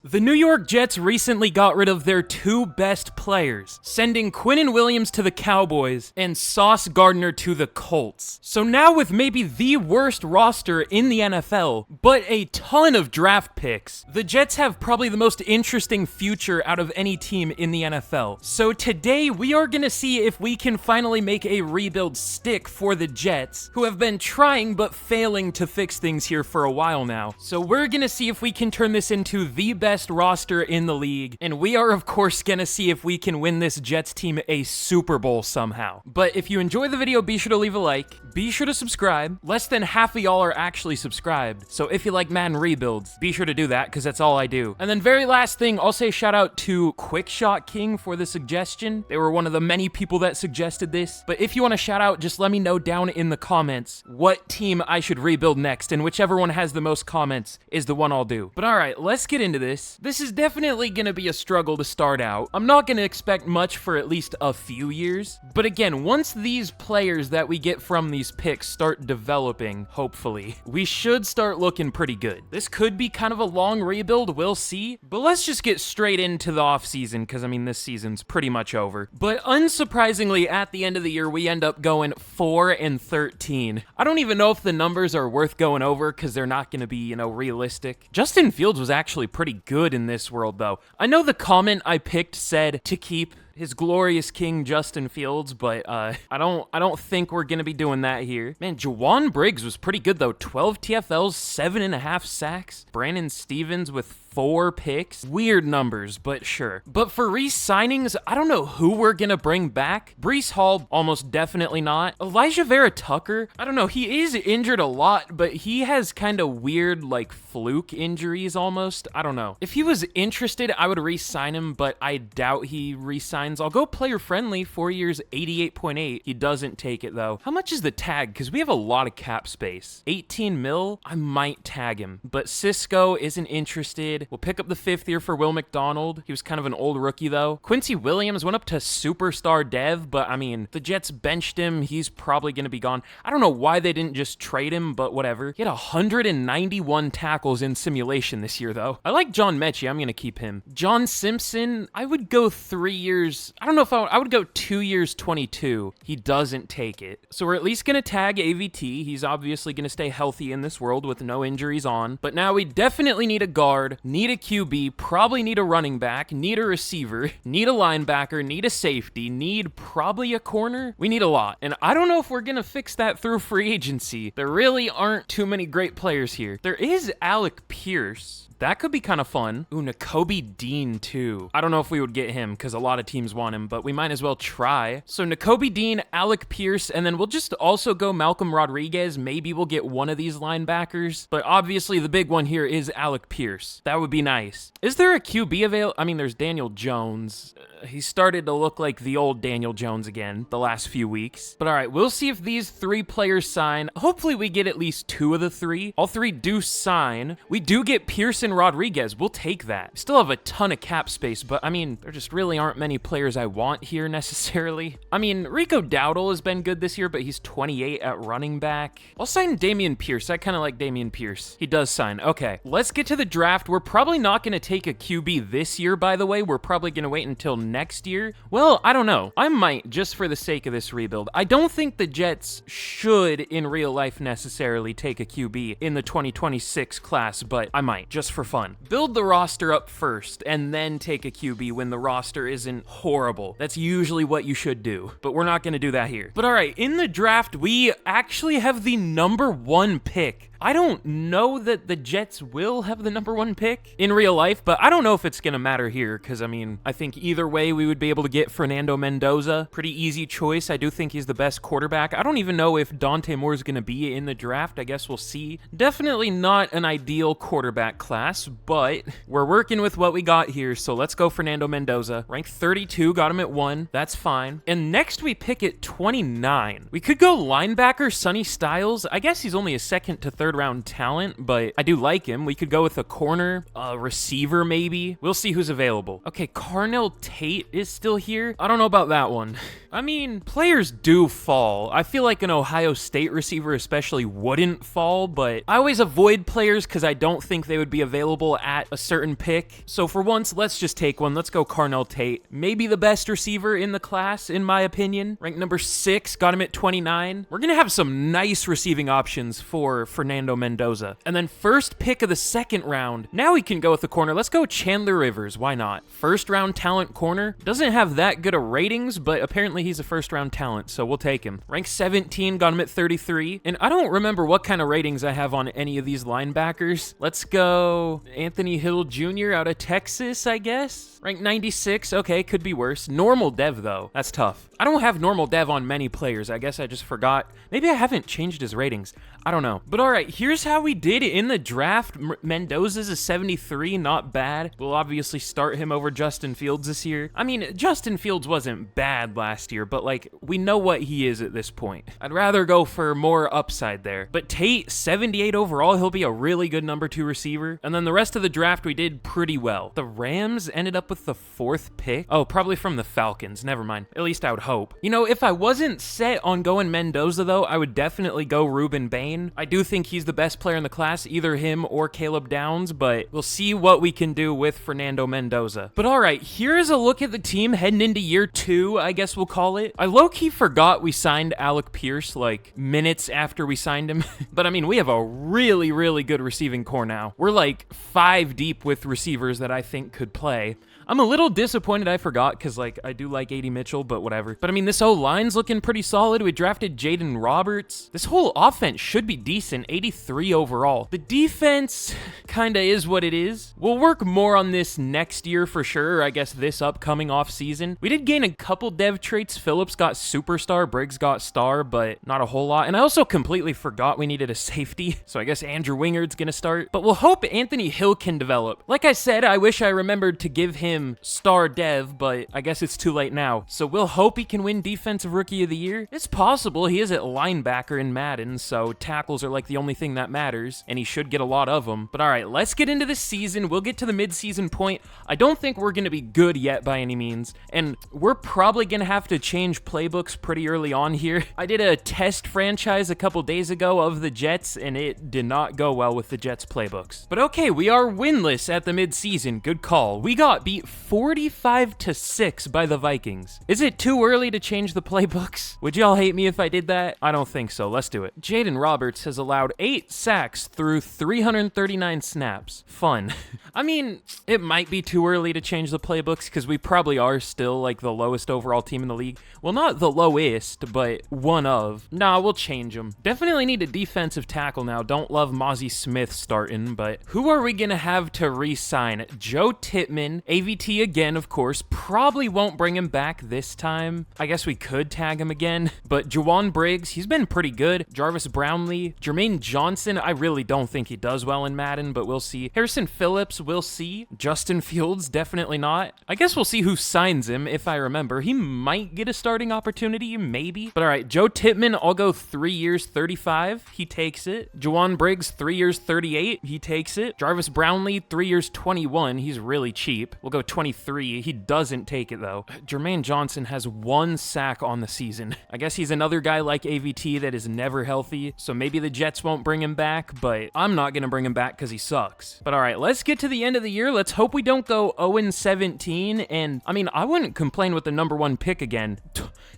The New York Jets recently got rid of their two best players, sending Quinnen Williams to the Cowboys and Sauce Gardner to the Colts. So now with maybe the worst roster in the NFL, but a ton of draft picks, the Jets have probably the most interesting future out of any team in the NFL. So today we are going to see if we can finally make a rebuild stick for the Jets, who have been trying but failing to fix things here for a while now. So we're going to see if we can turn this into the best roster in the league, and we are of course gonna see if we can win this Jets team a Super Bowl somehow. But if you enjoy the video, be sure to leave a like, be sure to subscribe. Less than half of y'all are actually subscribed, so if you like Madden rebuilds, be sure to do that because that's all I do. And then very last thing, I'll say shout out to Quick Shot King for the suggestion. They were one of the many people that suggested this, but if you want to shout out, just let me know down in the comments what team I should rebuild next, and whichever one has the most comments is the one I'll do. But alright, let's get into this. This is definitely going to be a struggle to start out. I'm not going to expect much for at least a few years. But again, once these players that we get from these picks start developing, hopefully, we should start looking pretty good. This could be kind of a long rebuild, we'll see. But let's just get straight into the offseason, because I mean, this season's pretty much over. But unsurprisingly, at the end of the year, we end up going 4-13. I don't even know if the numbers are worth going over, because they're not going to be, realistic. Justin Fields was actually pretty good in this world, though. I know the comment I picked said to keep his glorious king Justin Fields, but I don't think we're gonna be doing that here. Man, Jawan Briggs was pretty good though. 12 TFLs, 7.5 sacks. Brandon Stevens with 4 picks. Weird numbers, but sure. But for re-signings, I don't know who we're gonna bring back. Breece Hall, almost definitely not. Elijah Vera Tucker, I don't know, he is injured a lot, but he has kind of weird, fluke injuries almost. I don't know. If he was interested, I would re-sign him, but I doubt he re-signs. I'll go player friendly, 4 years, 88.8. He doesn't take it though. How much is the tag? Because we have a lot of cap space. 18 mil? I might tag him, but Cisco isn't interested. We'll pick up the 5th year for Will McDonald. He was kind of an old rookie though. Quincy Williams went up to superstar dev, but I mean, the Jets benched him. He's probably going to be gone. I don't know why they didn't just trade him, but whatever. He had 191 tackles in simulation this year though. I like John Mechie. I'm going to keep him. John Simpson, I would go 3 years. I don't know if I would go 2 years, 22. He doesn't take it. So we're at least going to tag AVT. He's obviously going to stay healthy in this world with no injuries on. But now we definitely need a guard, need a QB, probably need a running back, need a receiver, need a linebacker, need a safety, need probably a corner. We need a lot. And I don't know if we're going to fix that through free agency. There really aren't too many great players here. There is Alec Pierce. That could be kind of fun. Ooh, Nakobe Dean too. I don't know if we would get him because a lot of teams want him, but we might as well try. So Nakobe Dean, Alec Pierce, and then we'll just also go Malcolm Rodriguez. Maybe we'll get one of these linebackers, but obviously the big one here is Alec Pierce. That would be nice. Is there a QB available? I mean, there's Daniel Jones. He started to look like the old Daniel Jones again the last few weeks. But all right, we'll see if these 3 players sign. Hopefully we get at least 2 of the 3. All 3 do sign. We do get Pierce and Rodriguez. We'll take that. Still have a ton of cap space, but I mean, there just really aren't many players I want here necessarily. I mean, Rico Dowdle has been good this year, but he's 28 at running back. I'll sign Dameon Pierce. I kind of like Dameon Pierce. He does sign. Okay, let's get to the draft. We're probably not going to take a QB this year, by the way. We're probably going to wait until next year. Well, I don't know. I might, just for the sake of this rebuild. I don't think the Jets should, in real life, necessarily take a QB in the 2026 class, but I might, just for fun. Build the roster up first, and then take a QB when the roster isn't horrible. That's usually what you should do, but we're not going to do that here. But all right, in the draft, we actually have the number 1 pick. I don't know that the Jets will have the number 1 pick in real life, but I don't know if it's going to matter here because, I mean, I think either way we would be able to get Fernando Mendoza. Pretty easy choice. I do think he's the best quarterback. I don't even know if Dante Moore is going to be in the draft. I guess we'll see. Definitely not an ideal quarterback class, but we're working with what we got here, so let's go Fernando Mendoza. Rank 32, got him at 1. That's fine. And next we pick at 29. We could go linebacker Sonny Styles. I guess he's only a 2nd to 3rd round talent, but I do like him. We could go with a corner, a receiver maybe. We'll see who's available. Okay, Carnell Tate is still here. I don't know about that one. I mean, players do fall. I feel like an Ohio State receiver especially wouldn't fall, but I always avoid players because I don't think they would be available available at a certain pick. So for once, let's just take one. Let's go Carnell Tate. Maybe the best receiver in the class, in my opinion. Ranked number 6, got him at 29. We're gonna have some nice receiving options for Fernando Mendoza. And then first pick of the second round. Now we can go with the corner. Let's go Chandler Rivers. Why not? First round talent corner. Doesn't have that good of ratings, but apparently he's a first round talent, so we'll take him. Ranked 17, got him at 33. And I don't remember what kind of ratings I have on any of these linebackers. Let's go Anthony Hill Jr. out of Texas, I guess. Ranked 96. Okay, could be worse. Normal dev, though. That's tough. I don't have normal dev on many players. I guess I just forgot. Maybe I haven't changed his ratings. I don't know. But all right, here's how we did in the draft. Mendoza's a 73, not bad. We'll obviously start him over Justin Fields this year. I mean, Justin Fields wasn't bad last year, but like, we know what he is at this point. I'd rather go for more upside there. But Tate, 78 overall, he'll be a really good number 2 receiver. And then the rest of the draft, we did pretty well. The Rams ended up with the 4th pick. Oh, probably from the Falcons. Never mind. At least I would hope. You know, if I wasn't set on going Mendoza, though, I would definitely go Ruben Bain. I do think he's the best player in the class, either him or Caleb Downs, but we'll see what we can do with Fernando Mendoza. But all right, here's a look at the team heading into year 2, I guess we'll call it. I low-key forgot we signed Alec Pierce like minutes after we signed him. But I mean, we have a really, really good receiving core now. We're like 5 deep with receivers that I think could play. I'm a little disappointed I forgot because, like, I do like A.D. Mitchell, but whatever. But, I mean, this O-line's looking pretty solid. We drafted Jaden Roberts. This whole offense should be decent, 83 overall. The defense kind of is what it is. We'll work more on this next year for sure, I guess this upcoming offseason. We did gain a couple dev traits. Phillips got superstar, Briggs got star, but not a whole lot. And I also completely forgot we needed a safety, so I guess Andrew Wingard's gonna start. But we'll hope Anthony Hill can develop. Like I said, I wish I remembered to give him star dev, but I guess it's too late now. So we'll hope he can win Defensive Rookie of the Year. It's possible. He is at linebacker in Madden, so tackles are like the only thing that matters, and he should get a lot of them. But all right, let's get into the season. We'll get to the mid-season point. I don't think we're going to be good yet by any means, and we're probably going to have to change playbooks pretty early on here. I did a test franchise a couple days ago of the Jets, and it did not go well with the Jets playbooks. But okay, we are winless at the mid-season. Good call. We got beat 45-6 by the Vikings. Is it too early to change the playbooks? Would y'all hate me if I did that? I don't think so. Let's do it. Jaden Roberts has allowed 8 sacks through 339 snaps. Fun. I mean, it might be too early to change the playbooks because we probably are still like the lowest overall team in the league. Well, not the lowest, but one of. Nah, we'll change them. Definitely need a defensive tackle now. Don't love Mozzie Smith starting, but who are we going to have to re-sign? Joe Tittman, AVT again, of course. Probably won't bring him back this time. I guess we could tag him again, but Juwan Briggs, he's been pretty good. Jarvis Brownlee, Jermaine Johnson, I really don't think he does well in Madden, but we'll see. Harrison Phillips, we'll see. Justin Fields, definitely not. I guess we'll see who signs him, if I remember. He might get a starting opportunity, maybe. But all right, Joe Tittman, I'll go 3 years, 35. He takes it. Juwan Briggs, 3 years, 38. He takes it. Jarvis Brownlee, 3 years, 21. He's really cheap. We'll go 23. He doesn't take it, though. Jermaine Johnson has 1 sack on the season. I guess he's another guy like AVT that is never healthy, so maybe the Jets won't bring him back, but I'm not going to bring him back because he sucks. But all right, let's get to the end of the year. Let's hope we don't go 0-17, and I mean, I wouldn't complain with the number 1 pick again.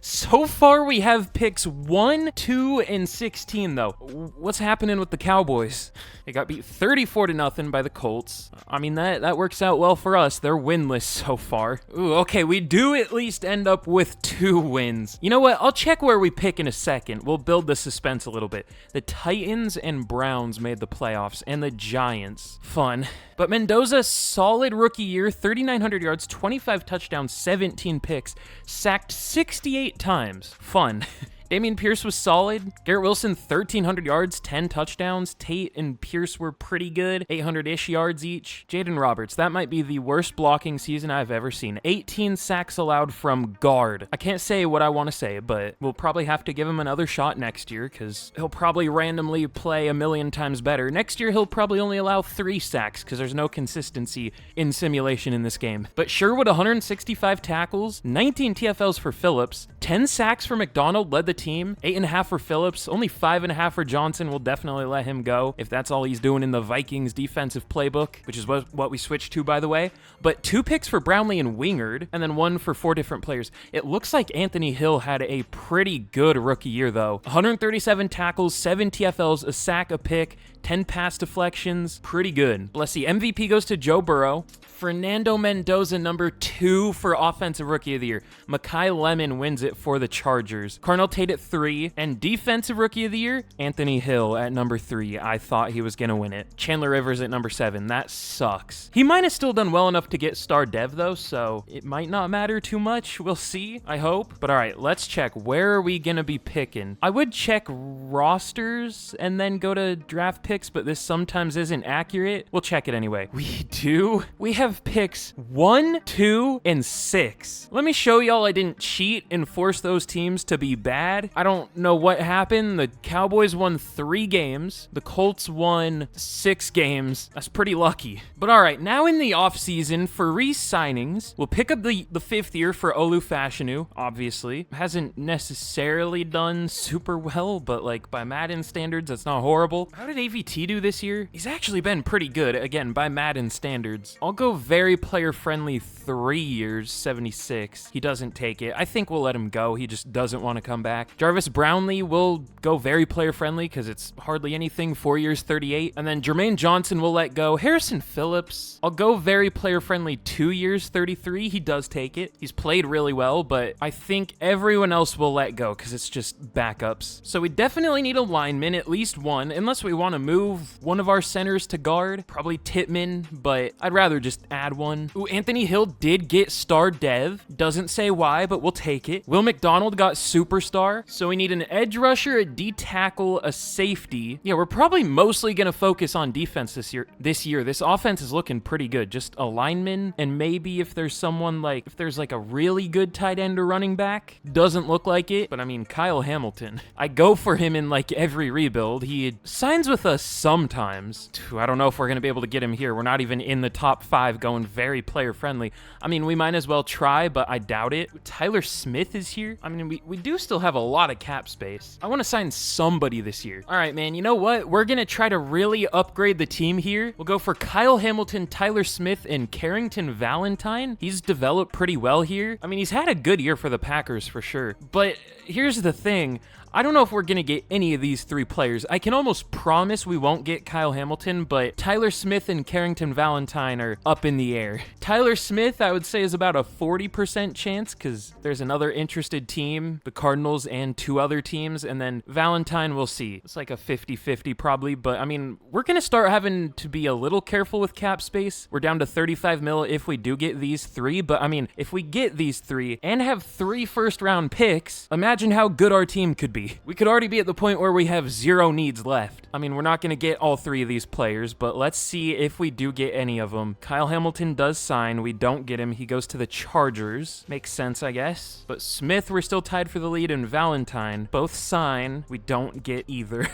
So far, we have picks 1, 2, and 16, though. What's happening with the Cowboys? They got beat 34-0 by the Colts. I mean, that works out well for us. They're winless so far. Ooh, okay, we do at least end up with 2 wins. You know what? I'll check where we pick in a second. We'll build the suspense a little bit. The Titans and Browns made the playoffs, and the Giants. Fun. But Mendoza, solid rookie year, 3,900 yards, 25 touchdowns, 17 picks, sacked 68 times. Fun. Dameon Pierce was solid. Garrett Wilson, 1,300 yards, 10 touchdowns. Tate and Pierce were pretty good, 800-ish yards each. Jaden Roberts, that might be the worst blocking season I've ever seen. 18 sacks allowed from guard. I can't say what I want to say, but we'll probably have to give him another shot next year because he'll probably randomly play a million times better. Next year, he'll probably only allow 3 sacks because there's no consistency in simulation in this game. But Sherwood, 165 tackles, 19 TFLs for Phillips, 10 sacks for McDonald, led the team. 8.5 for Phillips, only 5.5 for Johnson. We'll definitely let him go if that's all he's doing in the Vikings defensive playbook, which is what we switched to, by the way. But 2 picks for Brownlee and Wingard, and then 1 for 4 different players. It looks like Anthony Hill had a pretty good rookie year, though. 137 tackles, 7 TFLs, a sack, a pick, 10 pass deflections. Pretty good. Let's see. MVP goes to Joe Burrow. Fernando Mendoza, number 2 for Offensive Rookie of the Year. Mekhi Lemon wins it for the Chargers. Carnell Tate at 3. And Defensive Rookie of the Year, Anthony Hill at number 3. I thought he was going to win it. Chandler Rivers at number 7. That sucks. He might have still done well enough to get Star Dev, though, so it might not matter too much. We'll see, I hope. But all right, let's check. Where are we going to be picking? I would check rosters and then go to draft picks, but this sometimes isn't accurate. We'll check it anyway. We do. We have picks 1, 2, and 6. Let me show y'all I didn't cheat and force those teams to be bad. I don't know what happened. The Cowboys won 3 games. The Colts won 6 games. That's pretty lucky. But all right, now in the offseason for re-signings, we'll pick up the 5th year for Olu Fashanu, obviously. Hasn't necessarily done super well, but like by Madden standards, that's not horrible. How did AVT do this year? He's actually been pretty good, again, by Madden standards. I'll go very player-friendly 3 years, 76. He doesn't take it. I think we'll let him go. He just doesn't want to come back. Jarvis Brownlee will go very player-friendly because it's hardly anything, 4 years, 38. And then Jermaine Johnson will let go. Harrison Phillips, I'll go very player-friendly 2 years, 33. He does take it. He's played really well, but I think everyone else will let go because it's just backups. So we definitely need a lineman, at least one, unless we want to move one of our centers to guard. Probably Titman, but I'd rather just add one. Ooh, Anthony Hill did get star dev. Doesn't say why, but we'll take it. Will McDonald got superstar. So we need an edge rusher, a D tackle, a safety. Yeah, we're probably mostly going to focus on defense this year. This offense is looking pretty good. Just a lineman, and maybe if there's someone like, if there's like a really good tight end or running back. Doesn't look like it, but I mean, Kyle Hamilton. I go for him in like every rebuild. He signs with us sometimes. I don't know if we're going to be able to get him here. We're not even in the top 5, going very player friendly. I mean, we might as well try, but I doubt it. Tyler Smith is here. I mean, we do still have a lot of cap space. I want to sign somebody this year. All right, man, you know what? We're going to try to really upgrade the team here. We'll go for Kyle Hamilton, Tyler Smith, and Carrington Valentine. He's developed pretty well here. I mean, he's had a good year for the Packers for sure. But here's the thing. I don't know if we're going to get any of these 3 players. I can almost promise we won't get Kyle Hamilton, but Tyler Smith and Carrington Valentine are up in the air. Tyler Smith, I would say, is about a 40% chance because there's another interested team, the Cardinals and 2 other teams, and then Valentine, we'll see. It's like a 50-50 probably, but I mean, we're going to start having to be a little careful with cap space. We're down to 35 mil if we do get these 3, but I mean, if we get these 3 and have 3 first-round picks, imagine how good our team could be. We could already be at the point where we have 0 needs left. I mean, we're not going to get all 3 of these players, but let's see if we do get any of them. Kyle Hamilton does sign. We don't get him. He goes to the Chargers. Makes sense, I guess. But Smith, we're still tied for the lead, and Valentine both sign. We don't get either.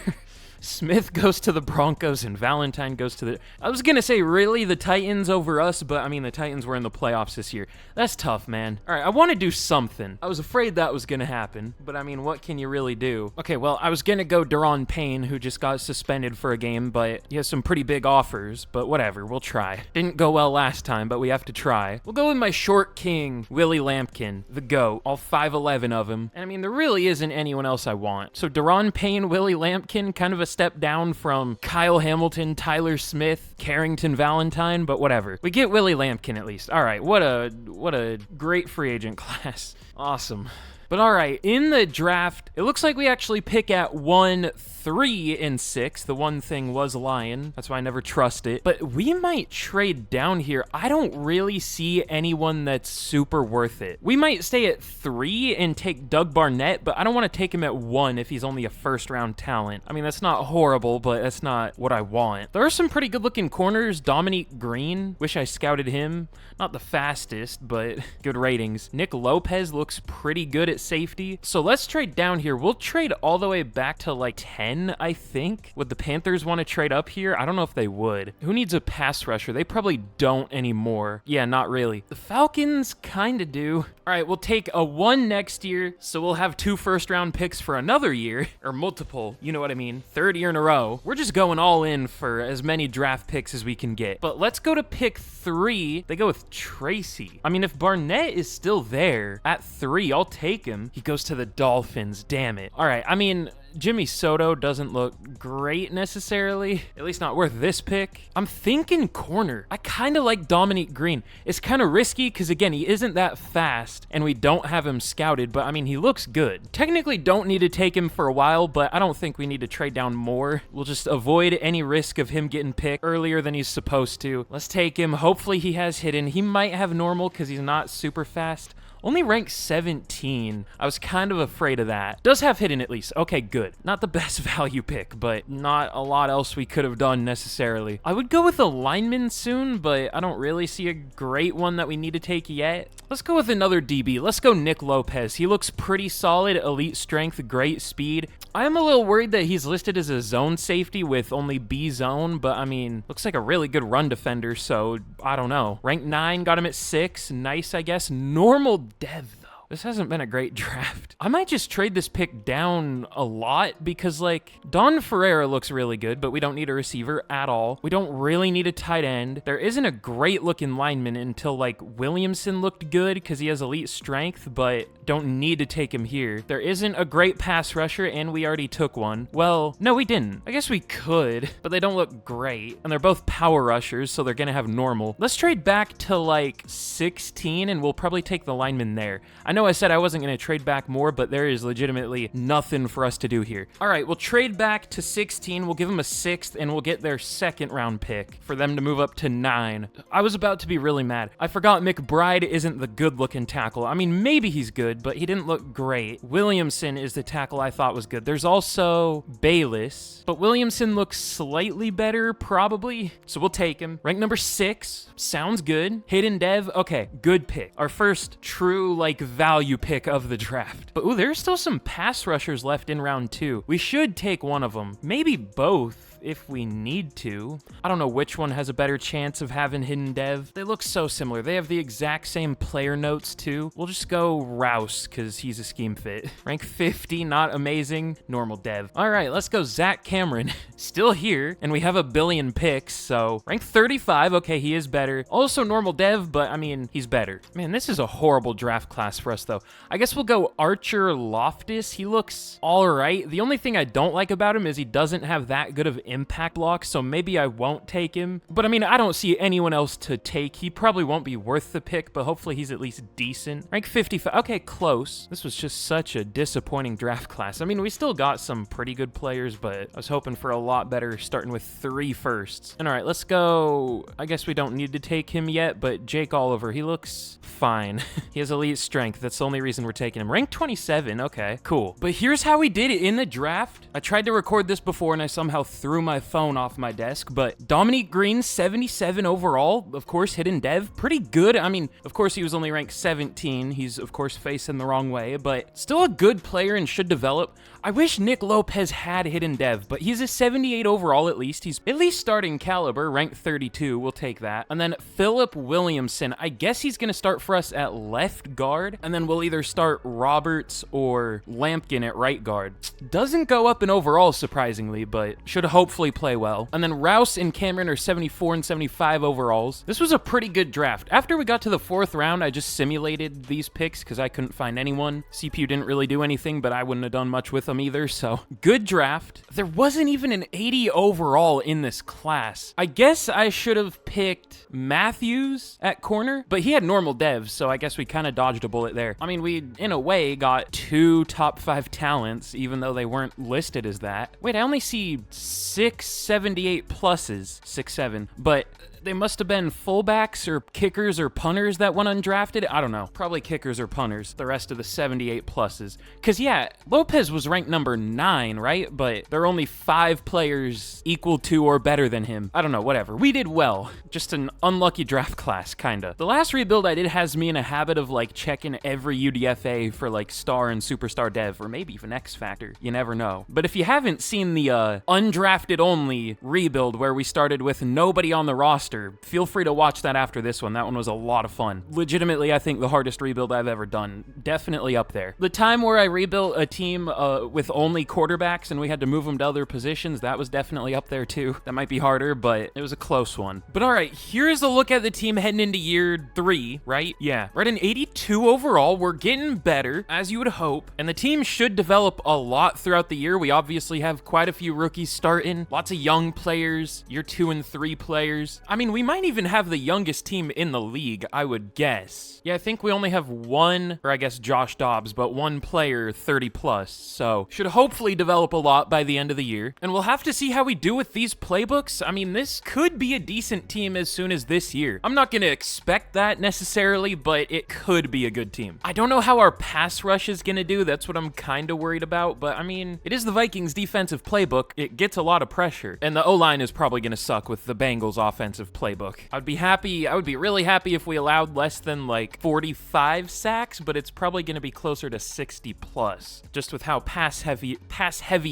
Smith goes to the Broncos and Valentine goes to the... I was going to say, really, the Titans over us, but I mean, the Titans were in the playoffs this year. That's tough, man. All right, I want to do something. I was afraid that was going to happen, but I mean, what can you really do? Okay, well, I was going to go Daron Payne, who just got suspended for a game, but he has some pretty big offers, but whatever, we'll try. Didn't go well last time, but we have to try. We'll go with my short king, Willie Lampkin, the GOAT, all 5'11" of him. And I mean, there really isn't anyone else I want. So Daron Payne, Willie Lampkin, kind of a step down from Kyle Hamilton, Tyler Smith, Carrington Valentine, but whatever. We get Willie Lampkin at least. All right, what a great free agent class. Awesome. But all right, in the draft, it looks like we actually pick at 1, 3, and 6. The one thing was Lion. That's why I never trust it. But we might trade down here. I don't really see anyone that's super worth it. We might stay at 3 and take Doug Barnett, but I don't want to take him at 1 if he's only a first-round talent. I mean, that's not horrible, but that's not what I want. There are some pretty good-looking corners. Dominique Green. Wish I scouted him. Not the fastest, but good ratings. Nick Lopez looks pretty good at at safety. So let's trade down here. We'll trade all the way back to like 10, I think. Would the Panthers want to trade up here? I don't know if they would. Who needs a pass rusher? They probably don't anymore. Yeah, not really. The Falcons kind of do. All right, we'll take a 1 next year, so we'll have 2 first-round picks for another year, or multiple, you know what I mean, 3rd year in a row. We're just going all in for as many draft picks as we can get. But let's go to pick 3. They go with Tracy. I mean, if Barnett is still there at 3, I'll take him. He goes to the Dolphins, damn it. All right, I mean, Jimmy Soto doesn't look great necessarily, at least not worth this pick. I'm thinking corner. I kind of like Dominique Green. It's kind of risky because, again, he isn't that fast and we don't have him scouted, but I mean, he looks good. Technically don't need to take him for a while, but I don't think we need to trade down more. We'll just avoid any risk of him getting picked earlier than he's supposed to. Let's take him. Hopefully he has hidden. He might have normal because he's not super fast. Only ranked 17. I was kind of afraid of that. Does have hidden at least. Okay, good. Not the best value pick, but not a lot else we could have done necessarily. I would go with a lineman soon, but I don't really see a great one that we need to take yet. Let's go with another DB. Let's go Nick Lopez. He looks pretty solid. Elite strength, great speed. I am a little worried that he's listed as a zone safety with only B zone, but I mean, looks like a really good run defender, so I don't know. Rank 9, got him at 6. Nice, I guess. Normal dev, though. This hasn't been a great draft. I might just trade this pick down a lot because, like, Don Ferreira looks really good, but we don't need a receiver at all. We don't really need a tight end. There isn't a great-looking lineman until, like, Williamson looked good because he has elite strength, but don't need to take him here. There isn't a great pass rusher, and we already took one. Well, no, we didn't. I guess we could, but they don't look great, and they're both power rushers, so they're gonna have normal. Let's trade back to, like, 16, and we'll probably take the lineman there. I know I said I wasn't going to trade back more, but there is legitimately nothing for us to do here. All right, we'll trade back to 16. We'll give them a 6th, and we'll get their 2nd round pick for them to move up to 9. I was about to be really mad. I forgot McBride isn't the good-looking tackle. I mean, maybe he's good, but he didn't look great. Williamson is the tackle I thought was good. There's also Bayless, but Williamson looks slightly better, probably, so we'll take him. Rank number 6. Sounds good. Hidden dev. Okay, good pick. Our first true, like, value pick of the draft. But ooh, there's still some pass rushers left in round 2. We should take one of them. Maybe both if we need to. I don't know which one has a better chance of having hidden dev. They look so similar. They have the exact same player notes too. We'll just go Rouse because he's a scheme fit. Rank 50, not amazing. Normal dev. All right, let's go Zach Cameron. Still here, and we have a billion picks, so rank 35. Okay, he is better. Also normal dev, but I mean, he's better. Man, this is a horrible draft class for us though. I guess we'll go Archer Loftus. He looks all right. The only thing I don't like about him is he doesn't have that good of impact block, so maybe I won't take him. But I mean, I don't see anyone else to take. He probably won't be worth the pick, but hopefully he's at least decent. Rank 55. Okay, close. This was just such a disappointing draft class. I mean, we still got some pretty good players, but I was hoping for a lot better, starting with 3 firsts. And all right, let's go. I guess we don't need to take him yet, but Jake Oliver, he looks fine. He has elite strength. That's the only reason we're taking him. Rank 27. Okay, cool. But here's how we did it in the draft. I tried to record this before and I somehow threw my phone off my desk, but Dominique Green, 77 overall. Of course, hidden dev, pretty good. I mean, of course, he was only ranked 17. He's, of course, facing the wrong way, but still a good player and should develop. I wish Nick Lopez had hidden dev, but he's a 78 overall at least. He's at least starting caliber, ranked 32. We'll take that. And then Philip Williamson. I guess he's going to start for us at left guard, and then we'll either start Roberts or Lampkin at right guard. Doesn't go up in overall, surprisingly, but should hopefully play well. And then Rouse and Cameron are 74 and 75 overalls. This was a pretty good draft. After we got to the 4th round, I just simulated these picks because I couldn't find anyone. CPU didn't really do anything, but I wouldn't have done much with them either, so good draft. There wasn't even an 80 overall in this class. I guess I should have picked Matthews at corner, but he had normal devs, so I guess we kind of dodged a bullet there. I mean, we, in a way, got 2 top 5 talents, even though they weren't listed as that. Wait, I only see 678 pluses, 6-7, but They must have been fullbacks or kickers or punters that went undrafted. I don't know. Probably kickers or punters, the rest of the 78 pluses. Because, yeah, Lopez was ranked number 9, right? But there are only 5 players equal to or better than him. I don't know, whatever. We did well. Just an unlucky draft class, kinda. The last rebuild I did has me in a habit of, like, checking every UDFA for, like, star and superstar dev, or maybe even X Factor. You never know. But if you haven't seen the undrafted only rebuild where we started with nobody on the roster, feel free to watch that after this one. That one was a lot of fun. Legitimately, I think the hardest rebuild I've ever done. Definitely up there. The time where I rebuilt a team with only quarterbacks and we had to move them to other positions, that was definitely up there too. That might be harder, but it was a close one. But all right, here's a look at the team heading into year 3, right? Yeah, we're at an 82 overall. We're getting better, as you would hope, and the team should develop a lot throughout the year. We obviously have quite a few rookies starting, lots of young players, year 2 and 3 players. I mean, we might even have the youngest team in the league, I would guess. Yeah, I think we only have one, or I guess Josh Dobbs, but one player 30 plus, so should hopefully develop a lot by the end of the year. And we'll have to see how we do with these playbooks. I mean, this could be a decent team as soon as this year. I'm not going to expect that necessarily, but it could be a good team. I don't know how our pass rush is going to do. That's what I'm kind of worried about, but I mean, it is the Vikings defensive playbook. It gets a lot of pressure, and the O-line is probably going to suck with the Bengals offensive playbook. I would be really happy if we allowed less than like 45 sacks, but it's probably going to be closer to 60 plus, just with how pass heavy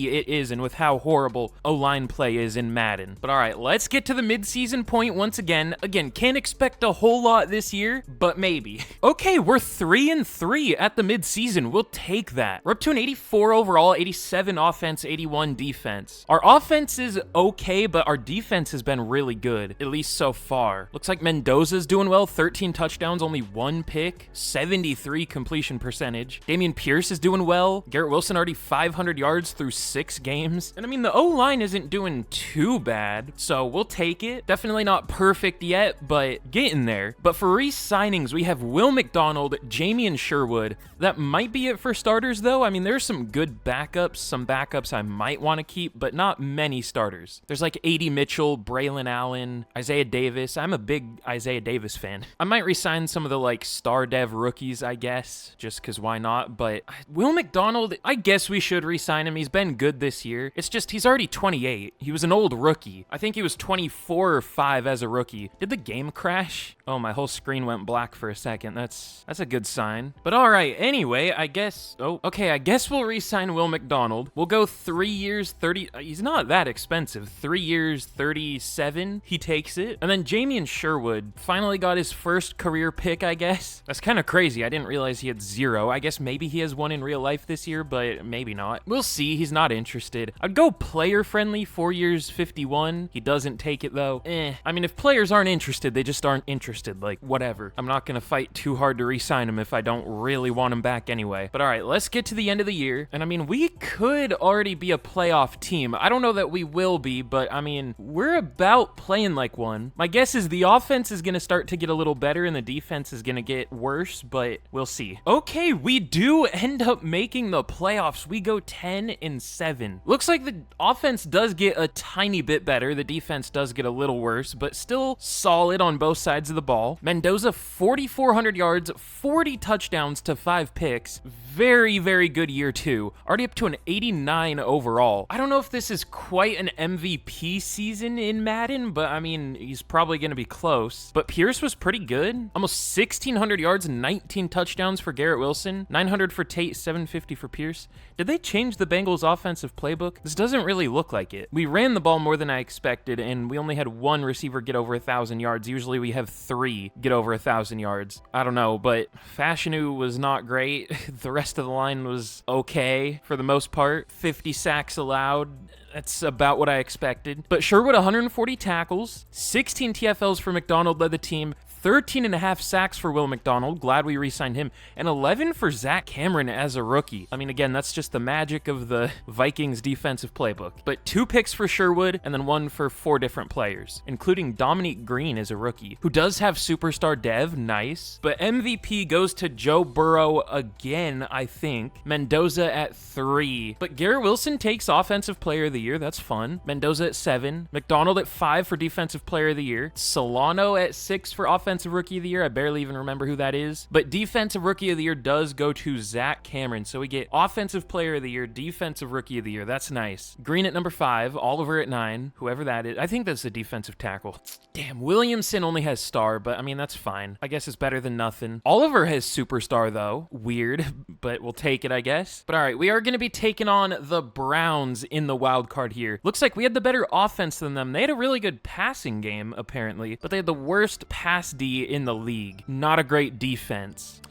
it is and with how horrible O-line play is in Madden. But all right, let's get to the midseason point once again. Again, can't expect a whole lot this year, but maybe. Okay, we're 3-3 at the midseason. We'll take that. We're up to an 84 overall, 87 offense, 81 defense. Our offense is okay, but our defense has been really good, at least so far. Looks like Mendoza's doing well, 13 touchdowns, only 1 pick, 73 completion percentage. Dameon Pierce is doing well. Garrett Wilson already 500 yards through 6 games. And I mean, the O-line isn't doing too bad, so we'll take it. Definitely not perfect yet, but getting there. But for re-signings, we have Will McDonald, Jamie Sherwood. That might be it for starters, though. I mean, there's some good backups, some backups I might want to keep, but not many starters. There's like A.D. Mitchell, Braylon Allen, Isaiah Davis. I'm a big Isaiah Davis fan. I might re-sign some of the like star dev rookies, I guess, just because why not? But Will McDonald, I guess we should re-sign him. He's been good this year. It's just he's already 28. He was an old rookie. I think he was 24 or 5 as a rookie. Did the game crash? Oh, my whole screen went black for a second. That's a good sign. But all right, anyway, I guess we'll re-sign Will McDonald. We'll go 3 years, 30. He's not that expensive. 3 years, 37. He takes it. And then Jamie Sherwood finally got his first career pick, I guess. That's kind of crazy. I didn't realize he had 0. I guess maybe he has one in real life this year, but maybe not. We'll see. He's not interested. I'd go player friendly, 4 years, 51. He doesn't take it though. I mean, if players aren't interested, they just aren't interested. Like, whatever. I'm not gonna fight too hard to re-sign him if I don't really want him back anyway. But all right, let's get to the end of the year. And I mean, we could already be a playoff team. I don't know that we will be, but I mean, we're about playing like one. My guess is the offense is gonna start to get a little better and the defense is gonna get worse, but we'll see. Okay, we do end up making the playoffs. We go 10-7. Looks like the offense does get a tiny bit better. The defense does get a little worse, but still solid on both sides of the ball. Mendoza, 4,400 yards, 40 touchdowns to 5 picks. Very, very good year 2. Already up to an 89 overall. I don't know if this is quite an MVP season in Madden, but I mean, he's probably going to be close. But Pierce was pretty good. Almost 1,600 yards and 19 touchdowns for Garrett Wilson. 900 for Tate, 750 for Pierce. Did they change the Bengals offensive playbook? This doesn't really look like it. We ran the ball more than I expected, and we only had 1 receiver get over 1,000 yards. Usually we have 3 get over 1,000 yards. I don't know, but Fashanu was not great. The rest of the line was okay for the most part. 50 sacks allowed. That's about what I expected. But Sherwood, 140 tackles, 16 TFLs for McDonald led the team, 13.5 sacks for Will McDonald. Glad we re-signed him. And 11 for Zach Cameron as a rookie. I mean, again, that's just the magic of the Vikings defensive playbook. But 2 picks for Sherwood, and then 1 for 4 different players, including Dominique Green as a rookie, who does have superstar dev, nice. But MVP goes to Joe Burrow again, I think. Mendoza at 3. But Garrett Wilson takes Offensive Player of the Year, that's fun. Mendoza at 7. McDonald at 5 for Defensive Player of the Year. Solano at 6 for Offensive Rookie of the Year. I barely even remember who that is. But Defensive Rookie of the Year does go to Zach Cameron. So we get Offensive Player of the Year, Defensive Rookie of the Year. That's nice. Green at number 5, Oliver at 9, whoever that is. I think that's a defensive tackle. Damn, Williamson only has star, but I mean, that's fine. I guess it's better than nothing. Oliver has superstar though. Weird, but we'll take it, I guess. But all right, we are going to be taking on the Browns in the wild card here. Looks like we had the better offense than them. They had a really good passing game, apparently, but they had the worst pass D in the league. Not a great defense.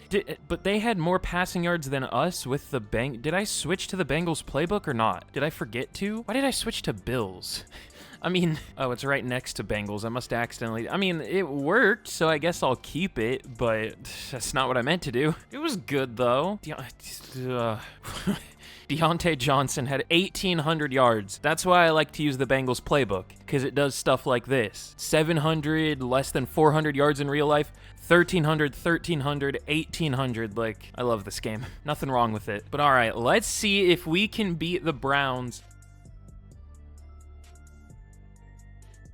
But they had more passing yards than us with the Did I switch to the Bengals playbook or not? Did I forget to? Why did I switch to Bills? I mean, oh, it's right next to Bengals. I must accidentally... I mean, it worked, so I guess I'll keep it, but that's not what I meant to do. It was good, though. Deontay Johnson had 1,800 yards. That's why I like to use the Bengals playbook, because it does stuff like this. 700, less than 400 yards in real life. 1,300, 1,300, 1,800. Like, I love this game. Nothing wrong with it. But all right, let's see if we can beat the Browns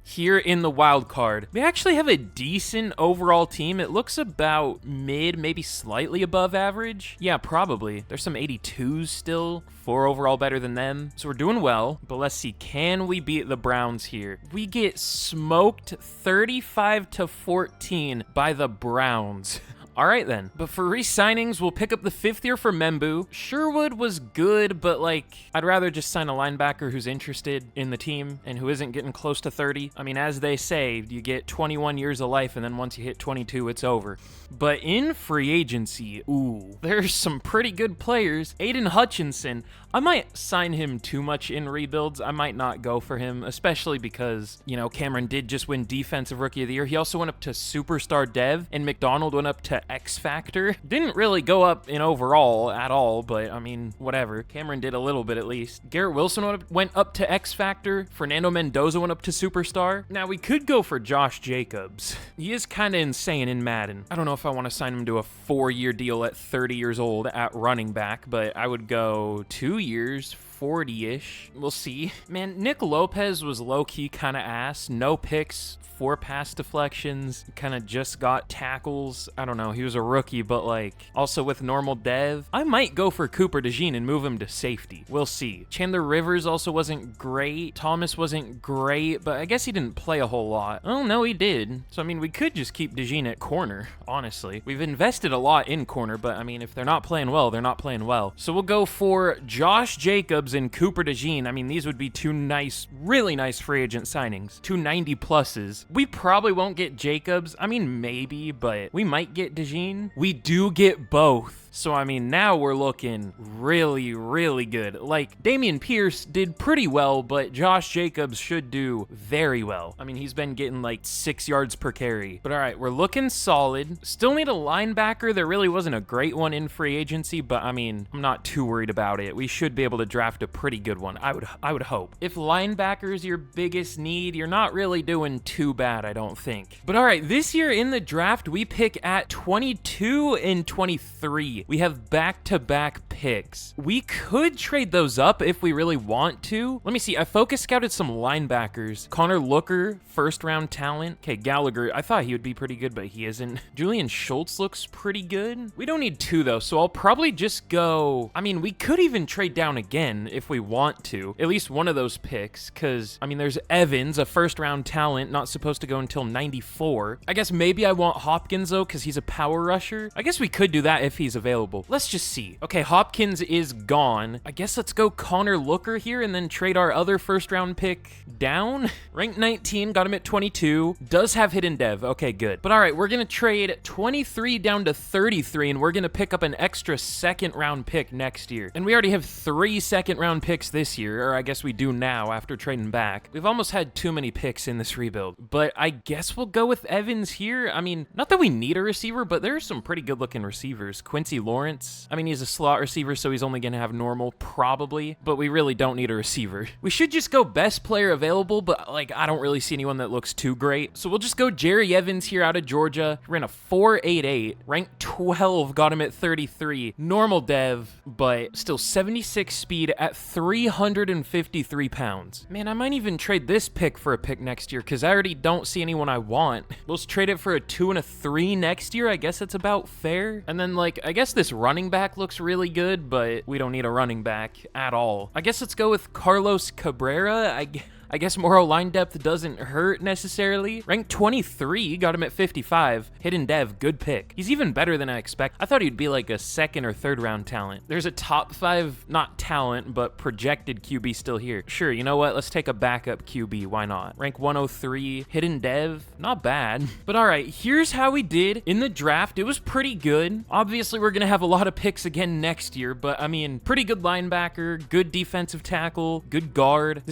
here in the wild card. We actually have a decent overall team. It looks about mid, maybe slightly above average. Yeah, probably. There's some 82s still. 4 overall better than them. So we're doing well, but let's see. Can we beat the Browns here? We get smoked 35-14 by the Browns. All right, then. But for re-signings, we'll pick up the 5th year for Membu. Sherwood was good, but, like, I'd rather just sign a linebacker who's interested in the team and who isn't getting close to 30. I mean, as they say, you get 21 years of life, and then once you hit 22, it's over. But in free agency, ooh, there's some pretty good players. Aiden Hutchinson, I might sign him too much in rebuilds. I might not go for him, especially because, you know, Cameron did just win Defensive Rookie of the Year. He also went up to Superstar Dev, and McDonald went up to X Factor. Didn't really go up in overall at all, but I mean, whatever. Cameron did a little bit at least. Garrett Wilson went up to X Factor. Fernando Mendoza went up to Superstar. Now, we could go for Josh Jacobs. He is kind of insane in Madden. I don't know if I want to sign him to a 4-year deal at 30 years old at running back, but I would go 2 years, 40-ish. We'll see. Man, Nick Lopez was low-key kind of ass. No picks, 4 pass deflections, kind of just got tackles. I don't know, he was a rookie, but like, also with normal dev. I might go for Cooper DeJean and move him to safety. We'll see. Chandler Rivers also wasn't great. Thomas wasn't great, but I guess he didn't play a whole lot. Oh, no, he did. So, I mean, we could just keep DeJean at corner, honestly. We've invested a lot in corner, but I mean, if they're not playing well, they're not playing well. So we'll go for Josh Jacobs and Cooper DeJean. I mean, these would be 2 nice, really nice free agent signings. 2 90 pluses. We probably won't get Jacobs. I mean, maybe, but we might get DeJean. We do get both. So, I mean, now we're looking really, really good. Like, Damian Pierce did pretty well, but Josh Jacobs should do very well. I mean, he's been getting like 6 yards per carry. But all right, we're looking solid. Still need a linebacker. There really wasn't a great one in free agency, but I mean, I'm not too worried about it. We should be able to draft a pretty good one. I would hope. If linebacker is your biggest need, you're not really doing too bad, I don't think. But all right, this year in the draft, we pick at 22 and 23. We have back-to-back picks. We could trade those up if we really want to. Let me see. I focus scouted some linebackers. Connor Looker, first-round talent. Okay, Gallagher. I thought he would be pretty good, but he isn't. Julian Schultz looks pretty good. We don't need 2, though, so I'll probably just go... I mean, we could even trade down again if we want to. At least one of those picks, because, I mean, there's Evans, a first-round talent, not supposed to go until 94. I guess maybe I want Hopkins, though, because he's a power rusher. I guess we could do that if he's available. Let's just see. Okay, Hopkins is gone. I guess let's go Connor Looker here and then trade our other first-round pick down. Ranked 19, got him at 22. Does have hidden dev. Okay, good. But all right, we're going to trade 23 down to 33, and we're going to pick up an extra second-round pick next year. And we already have 3 second round picks this year, or I guess we do now after trading back. We've almost had too many picks in this rebuild, but I guess we'll go with Evans here. I mean, not that we need a receiver, but there are some pretty good looking receivers. Quincy Lawrence, I mean, he's a slot receiver, so he's only going to have normal, probably, but we really don't need a receiver. We should just go best player available, but like, I don't really see anyone that looks too great. So we'll just go Jerry Evans here out of Georgia. Ran a 4.88, ranked 12, got him at 33. Normal dev, but still 76 speed at 353 pounds. Man, I might even trade this pick for a pick next year because I already don't see anyone I want. We'll just trade it for a 2 and a 3 next year. I guess that's about fair. And then like, I guess this running back looks really good, but we don't need a running back at all. I guess let's go with Carlos Cabrera. I guess moral line depth doesn't hurt necessarily. Ranked 23, got him at 55. Hidden dev, good pick. He's even better than I expect. I thought he'd be like a second or third round talent. There's a top 5, not talent, but projected QB still here. Sure, you know what? Let's take a backup QB. Why not? Rank 103, hidden dev, not bad. But all right, here's how we did in the draft. It was pretty good. Obviously, we're going to have a lot of picks again next year, but I mean, pretty good linebacker, good defensive tackle, good guard.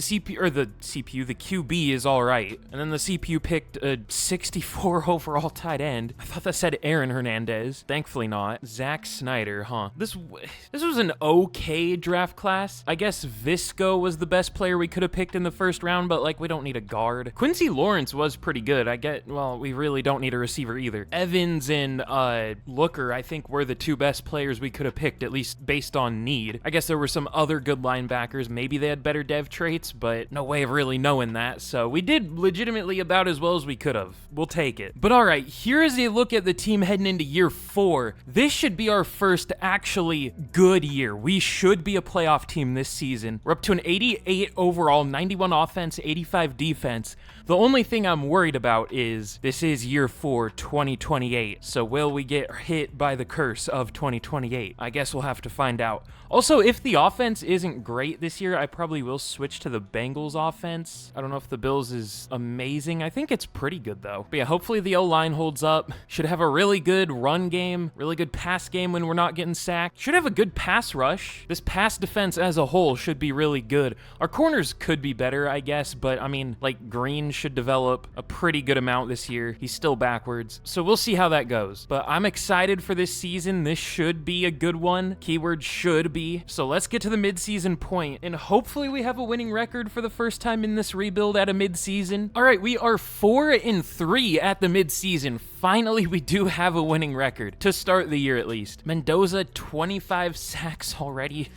The QB is all right. And then the CPU picked a 64 overall tight end. I thought that said Aaron Hernandez. Thankfully not. Zach Snyder, huh? This was an okay draft class. I guess Visco was the best player we could have picked in the first round, but like, we don't need a guard. Quincy Lawrence was pretty good. Well, we really don't need a receiver either. Evans and Looker, I think, were the 2 best players we could have picked, at least based on need. I guess there were some other good linebackers. Maybe they had better dev traits, but no way of really knowing that, so we did legitimately about as well as we could have. We'll take it. But all right, here is a look at the team heading into year 4. This should be our first actually good year. We should be a playoff team this season. We're up to an 88 overall, 91 offense, 85 defense. The only thing I'm worried about is this is year 4, 2028. So will we get hit by the curse of 2028? I guess we'll have to find out. Also, if the offense isn't great this year, I probably will switch to the Bengals offense. I don't know if the Bills is amazing. I think it's pretty good though. But yeah, hopefully the O-line holds up. Should have a really good run game, really good pass game when we're not getting sacked. Should have a good pass rush. This pass defense as a whole should be really good. Our corners could be better, I guess, but I mean, like Green should develop a pretty good amount this year. He's still backwards, so we'll see how that goes. But I'm excited for this season. This should be a good one. Keyword should be. So let's get to the mid-season point, and hopefully we have a winning record for the first time in this rebuild at a mid-season. All right, we are 4-3 at the mid-season. Finally, we do have a winning record to start the year at least. Mendoza, 25 sacks already.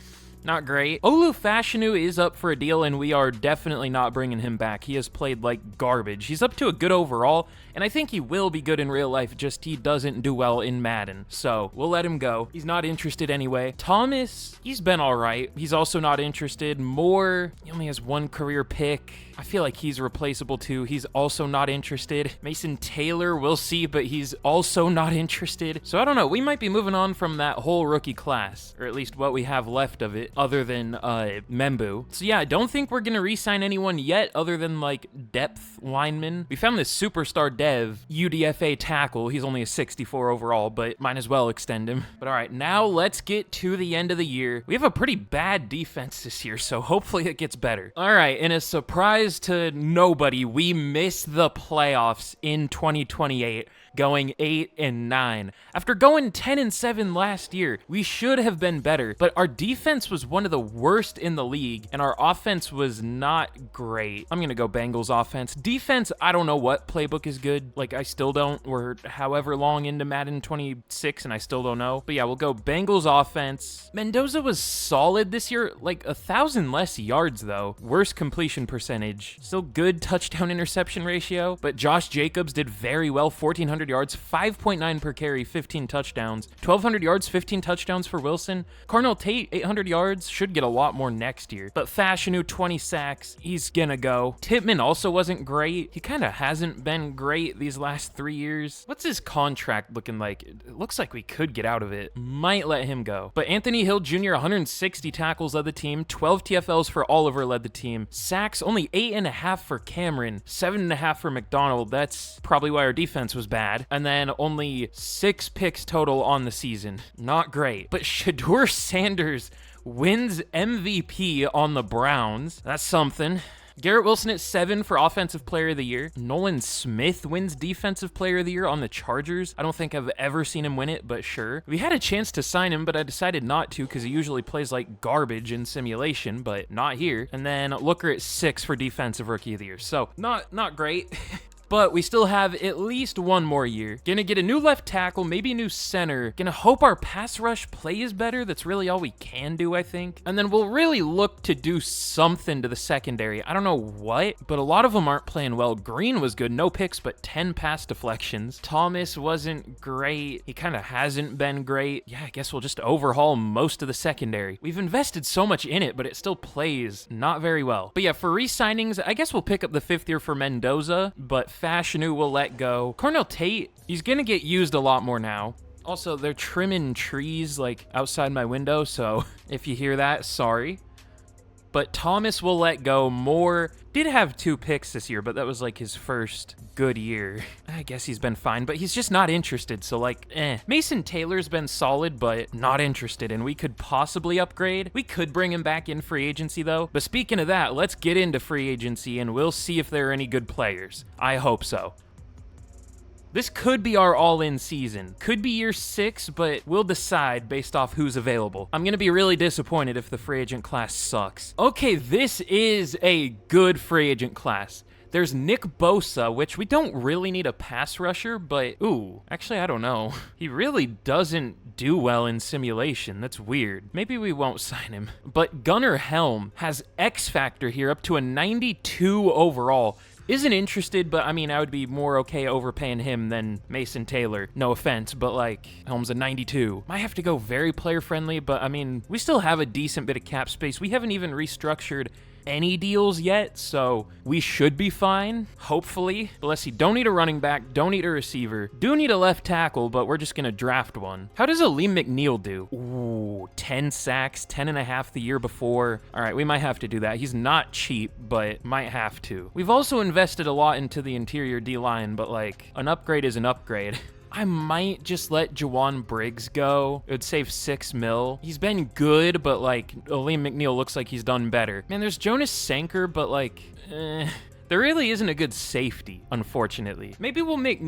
Not great. Olu Fashanu is up for a deal, and we are definitely not bringing him back. He has played like garbage. He's up to a good overall, and I think he will be good in real life, just he doesn't do well in Madden. So we'll let him go. He's not interested anyway. Thomas, he's been all right. He's also not interested. Moore, he only has 1 career pick. I feel like he's replaceable too. He's also not interested. Mason Taylor, we'll see, but he's also not interested. So I don't know. We might be moving on from that whole rookie class, or at least what we have left of it, other than Membu. So yeah, I don't think we're going to re-sign anyone yet other than like depth linemen. We found this superstar dev, UDFA tackle. He's only a 64 overall, but might as well extend him. But all right, now let's get to the end of the year. We have a pretty bad defense this year, so hopefully it gets better. All right, in a surprise to nobody, we missed the playoffs in 2028, going 8-9. After going 10-7 last year, we should have been better, but our defense was one of the worst in the league, and our offense was not great. I'm gonna go Bengals offense. Defense, I don't know what playbook is good. Like, I still don't. We're however long into Madden 26, and I still don't know. But yeah, we'll go Bengals offense. Mendoza was solid this year, like 1,000 less yards though. Worst completion percentage. Still good touchdown interception ratio, but Josh Jacobs did very well. 1,400 yards, 5.9 per carry, 15 touchdowns. 1,200 yards, 15 touchdowns for Wilson. Cardinal Tate, 800 yards, should get a lot more next year. But Fashanu, 20 sacks, he's gonna go. Tippmann also wasn't great. He kind of hasn't been great these last 3 years. What's his contract looking like? It looks like we could get out of it. Might let him go. But Anthony Hill Jr., 160 tackles led the team. 12 TFLs for Oliver led the team. Sacks, only 8.5 for Cameron. 7.5 for McDonald. That's probably why our defense was bad. And then only 6 picks total on the season. Not great. But Shedeur Sanders wins MVP on the Browns. That's something. Garrett Wilson at 7 for Offensive Player of the Year. Nolan Smith wins Defensive Player of the Year on the Chargers. I don't think I've ever seen him win it, but sure. We had a chance to sign him, but I decided not to because he usually plays like garbage in simulation, but not here. And then Looker at 6 for Defensive Rookie of the Year. So not great. But we still have at least one more year. Gonna get a new left tackle, maybe a new center. Gonna hope our pass rush plays better. That's really all we can do, I think. And then we'll really look to do something to the secondary. I don't know what, but a lot of them aren't playing well. Green was good, no picks, but 10 pass deflections. Thomas wasn't great. He kind of hasn't been great. Yeah, I guess we'll just overhaul most of the secondary. We've invested so much in it, but it still plays not very well. But yeah, for re-signings, I guess we'll pick up the 5th year for Mendoza, but Fashanu will let go. Cornell Tate, he's gonna get used a lot more now. Also, they're trimming trees like outside my window, so if you hear that, sorry. But Thomas will let go. Moore did have 2 picks this year, but that was like his first good year. I guess he's been fine, but he's just not interested, so like, Mason Taylor's been solid, but not interested, and we could possibly upgrade. We could bring him back in free agency, though. But speaking of that, let's get into free agency, and we'll see if there are any good players. I hope so. This could be our all-in season. Could be year 6, but we'll decide based off who's available. I'm gonna be really disappointed if the free agent class sucks. Okay, this is a good free agent class. There's Nick Bosa, which we don't really need a pass rusher, but ooh, actually, I don't know. He really doesn't do well in simulation. That's weird. Maybe we won't sign him. But Gunnar Helm has X Factor here up to a 92 overall. Isn't interested, but I mean, I would be more okay overpaying him than Mason Taylor. No offense, but like, Helm's a 92. Might have to go very player friendly, but I mean, we still have a decent bit of cap space. We haven't even restructured any deals yet, so we should be fine, hopefully. But let's see, don't need a running back, don't need a receiver, do need a left tackle, but we're just gonna draft one. How does Aleem McNeil do? Ooh, 10 sacks, 10.5 the year before. All right, we might have to do that. He's not cheap, but might have to. We've also invested a lot into the interior D-line, but like, an upgrade is an upgrade. I might just let Jawan Briggs go. It would save $6 million. He's been good, but like, Aleem McNeil looks like he's done better. Man, there's Jonas Sanker, but like, there really isn't a good safety, unfortunately. Maybe we'll make,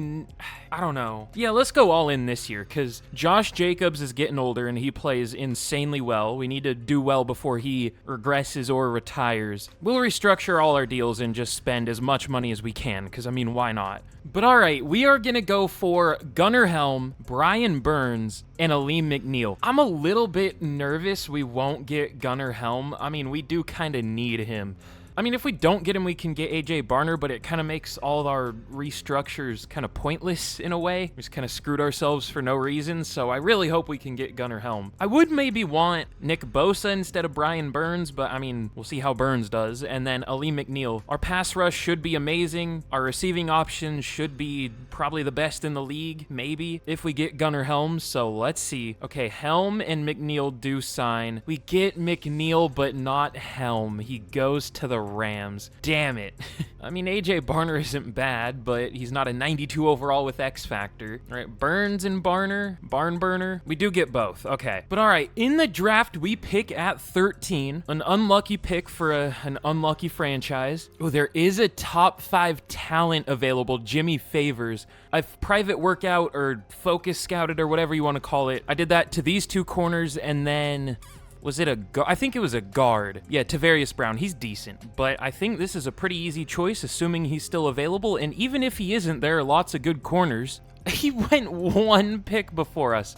I don't know. Yeah, let's go all in this year, because Josh Jacobs is getting older and he plays insanely well. We need to do well before he regresses or retires. We'll restructure all our deals and just spend as much money as we can, because I mean, why not? But all right, we are going to go for Gunnar Helm, Brian Burns, and Aleem McNeil. I'm a little bit nervous we won't get Gunnar Helm. I mean, we do kind of need him. I mean, if we don't get him, we can get AJ Barner, but it kind of makes all of our restructures kind of pointless in a way. We just kind of screwed ourselves for no reason, so I really hope we can get Gunnar Helm. I would maybe want Nick Bosa instead of Brian Burns, but I mean, we'll see how Burns does. And then Aleem McNeil. Our pass rush should be amazing. Our receiving options should be probably the best in the league, maybe, if we get Gunnar Helm, so let's see. Okay, Helm and McNeil do sign. We get McNeil, but not Helm. He goes to the Rams. Damn it. I mean, AJ Barner isn't bad, but he's not a 92 overall with X Factor. All right, Burns and Barner, Barn Burner. We do get both. Okay. But all right, in the draft, we pick at 13. An unlucky pick for an unlucky franchise. Oh, there is a top 5 talent available, Jimmy Favors. I've private workout or focus scouted or whatever you want to call it. I did that to these 2 corners and then... Was it a guard? I think it was a guard. Yeah, Tavarius Brown. He's decent. But I think this is a pretty easy choice, assuming he's still available. And even if he isn't, there are lots of good corners. He went 1 pick before us.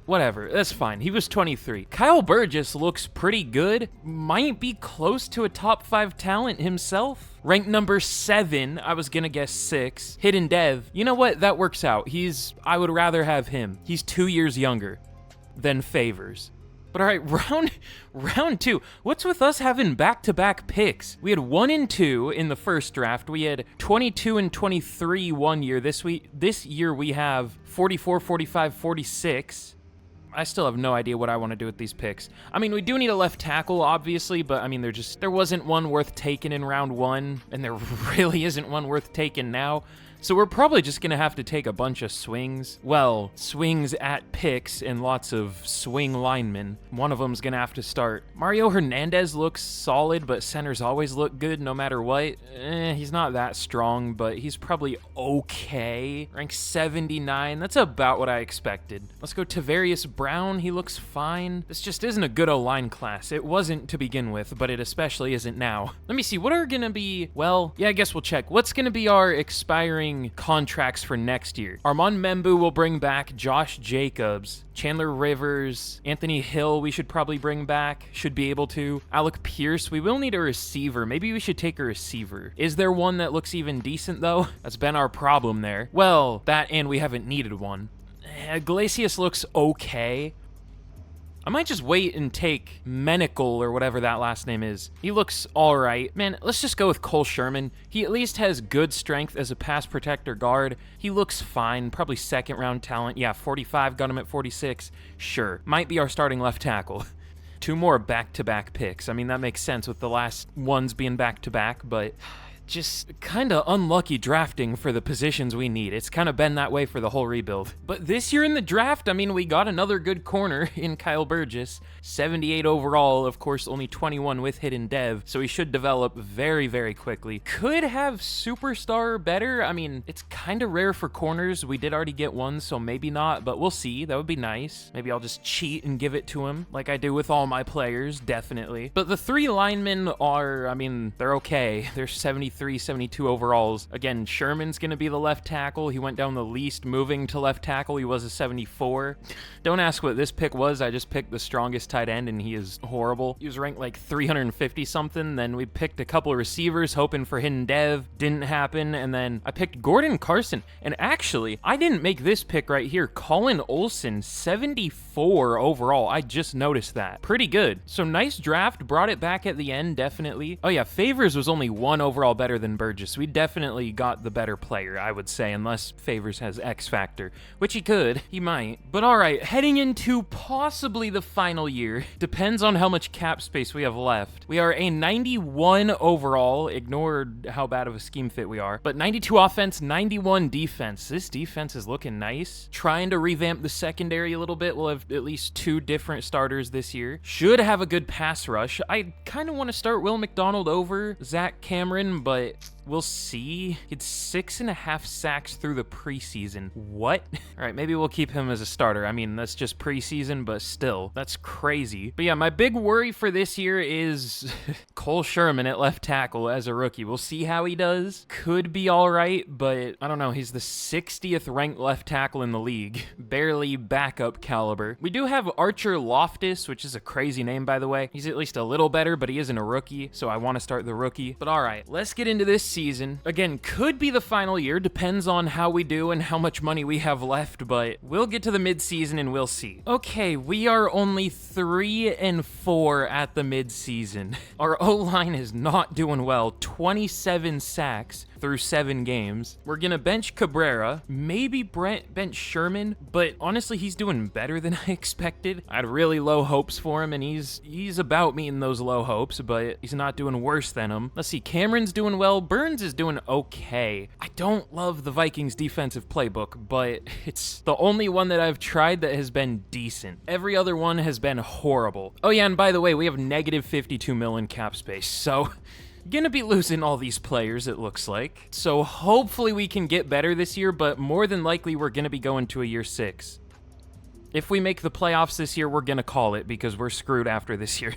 Whatever, that's fine. He was 23. Kyle Burgess looks pretty good. Might be close to a top 5 talent himself. Ranked number 7. I was gonna guess 6. Hidden Dev. You know what? That works out. I would rather have him. He's 2 years younger than Favors. But all right, round 2. What's with us having back-to-back picks? We had 1 and 2 in the first draft. We had 22 and 23 one year. This year we have 44, 45, 46. I still have no idea what I want to do with these picks. I mean, we do need a left tackle, obviously, but I mean, there wasn't one worth taking in round 1, and there really isn't one worth taking now. So we're probably just gonna have to take a bunch of swings. Well, swings at picks and lots of swing linemen. One of them's gonna have to start. Mario Hernandez looks solid, but centers always look good no matter what. He's not that strong, but he's probably okay. Rank 79, that's about what I expected. Let's go Tavarius Brown, he looks fine. This just isn't a good O-line class. It wasn't to begin with, but it especially isn't now. Let me see, what are gonna be, well, yeah, I guess we'll check. What's gonna be our expiring contracts for next year? Armand Membu will bring back Josh Jacobs. Chandler Rivers, Anthony Hill we should probably bring back, should be able to. Alec Pierce, we will need a receiver. Maybe we should take a receiver. Is there one that looks even decent though? That's been our problem there. Well, that and we haven't needed one. Iglesias looks okay. I might just wait and take Menical or whatever that last name is. He looks all right. Man, let's just go with Cole Sherman. He at least has good strength as a pass protector guard. He looks fine, probably second round talent. Yeah, 45, got him at 46. Sure, might be our starting left tackle. 2 more back-to-back picks. I mean, that makes sense with the last ones being back-to-back, but just kind of unlucky drafting for the positions we need. It's kind of been that way for the whole rebuild. But this year in the draft, I mean, we got another good corner in Kyle Burgess. 78 overall, of course, only 21 with hidden dev, so he should develop very, very quickly. Could have superstar better. I mean, it's kind of rare for corners. We did already get one, so maybe not, but we'll see. That would be nice. Maybe I'll just cheat and give it to him, like I do with all my players, definitely. But the 3 linemen are, I mean, they're okay. They're 73, 72 overalls. Again, Sherman's gonna be the left tackle. He went down the least moving to left tackle. He was a 74. Don't ask what this pick was. I just picked the strongest tight end, and he is horrible. He was ranked like 350 something. Then we picked a couple of receivers, hoping for hidden dev. Didn't happen. And then I picked Gordon Carson. And actually, I didn't make this pick right here. Colin Olsen, 74 overall. I just noticed that. Pretty good. So nice draft. Brought it back at the end, definitely. Oh yeah, Favors was only 1 overall better than Burgess. We definitely got the better player, I would say, unless Favors has X Factor, which he could. He might. But all right, heading into possibly the final year. Depends on how much cap space we have left. We are a 91 overall. Ignore how bad of a scheme fit we are. But 92 offense, 91 defense. This defense is looking nice. Trying to revamp the secondary a little bit. We'll have at least 2 different starters this year. Should have a good pass rush. I kind of want to start Will McDonald over Zach Cameron, but we'll see. He had 6.5 sacks through the preseason. What? All right, maybe we'll keep him as a starter. I mean, that's just preseason, but still, that's crazy. But yeah, my big worry for this year is Cole Sherman at left tackle as a rookie. We'll see how he does. Could be all right, but I don't know. He's the 60th ranked left tackle in the league. Barely backup caliber. We do have Archer Loftus, which is a crazy name, by the way. He's at least a little better, but he isn't a rookie, so I want to start the rookie. But all right, let's get into this season. Again, could be the final year, depends on how we do and how much money we have left, but we'll get to the mid-season and we'll see. Okay, we are only 3-4 at the mid-season. Our O-line is not doing well. 27 sacks through 7 games. We're gonna bench Cabrera, maybe bench Sherman, but honestly, he's doing better than I expected. I had really low hopes for him, and he's about meeting those low hopes, but he's not doing worse than them. Let's see, Cameron's doing well. Burns is doing okay. I don't love the Vikings defensive playbook, but it's the only one that I've tried that has been decent. Every other one has been horrible. Oh yeah, and by the way, we have negative 52 mil in cap space, so gonna be losing all these players, it looks like. So hopefully we can get better this year, but more than likely we're gonna be going to a year 6. If we make the playoffs this year, we're gonna call it because we're screwed after this year.